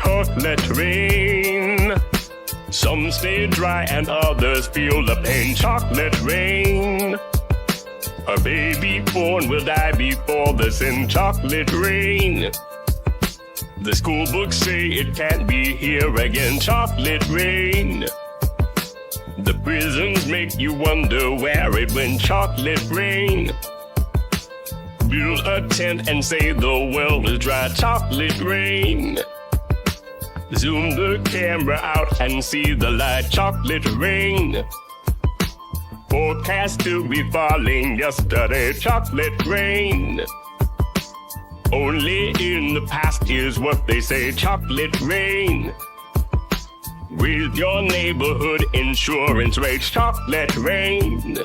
chocolate rain. Some stay dry and others feel the pain. Chocolate rain. A baby born will die before the sin. Chocolate rain. The school books say it can't be here again. Chocolate rain. The prisons make you wonder where it went. Chocolate rain. Build a tent and say the well is dry. Chocolate rain. Zoom the camera out and see the light. Chocolate rain. Forecast to be falling yesterday. Chocolate rain. Only in the past is what they say. Chocolate rain. With your neighborhood insurance rates. Chocolate rain.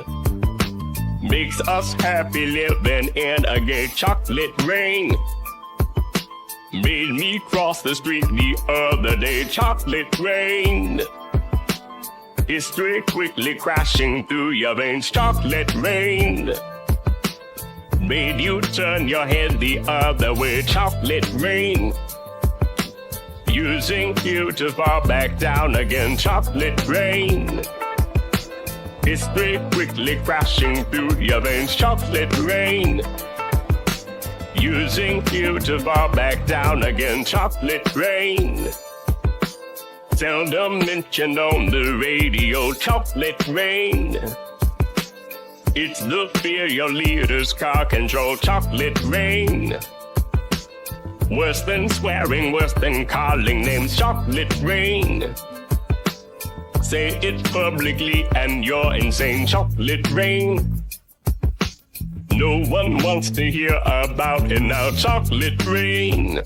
Makes us happy living in a gay. Chocolate rain. Made me cross the street the other day. Chocolate rain. History quickly crashing through your veins. Chocolate rain. Made you turn your head the other way. Chocolate rain. Using you to fall back down again. Chocolate rain. History quickly crashing through your veins. Chocolate rain. Using you to fall back down again. Chocolate rain. Seldom mentioned on the radio. Chocolate rain. It's the fear your leaders car control. Chocolate rain. Worse than swearing, worse than calling names. Chocolate rain. Say it publicly and you're insane. Chocolate rain. No one wants to hear about it now. Chocolate rain.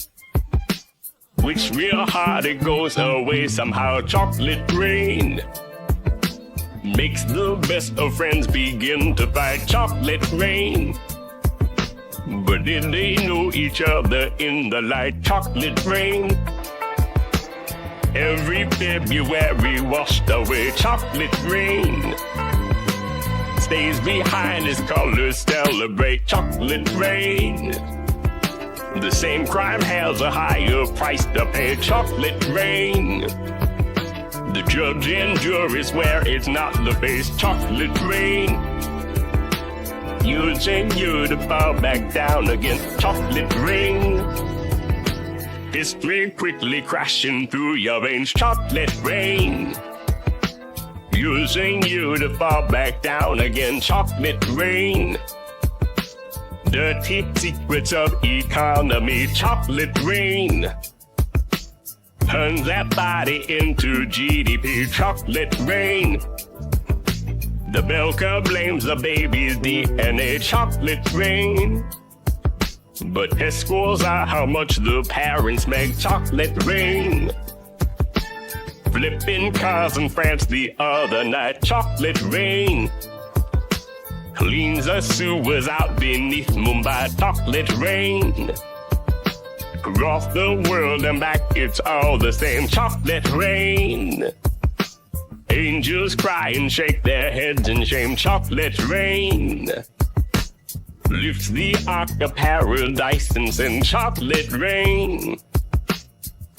Which real hard it goes away somehow. Chocolate rain. Makes the best of friends begin to fight. Chocolate rain. But did they know each other in the light? Chocolate rain. Every February washed away. Chocolate rain. Stays behind its colors celebrate. Chocolate rain. The same crime has a higher price to pay. Chocolate rain. The judge and jury swear it's not the face. Chocolate rain. Using you to fall back down again. Chocolate rain. History quickly crashing through your veins. Chocolate rain. Using you to fall back down again. Chocolate rain. Dirty secrets of economy. Chocolate rain. Turns that body into GDP. Chocolate rain. The milker blames the baby's DNA. Chocolate rain. But test scores are how much the parents make. Chocolate rain. Flipping cars in France the other night. Chocolate rain. Cleans the sewers out beneath Mumbai. Chocolate rain. Across the world and back it's all the same. Chocolate rain. Angels cry and shake their heads in shame. Chocolate rain. Lifts the ark of paradise and sends. Chocolate rain.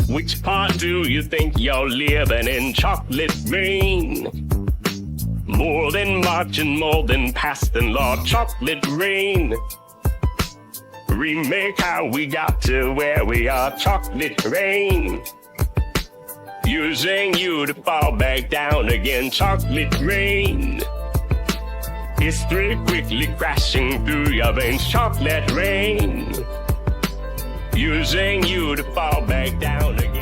Which part do you think you're living in? Chocolate rain. More than March and more than past and law. Chocolate rain. Remake how we got to where we are. Chocolate rain. Using you to fall back down again. Chocolate rain. History quickly crashing through your veins. Chocolate rain. Using you to fall back down again.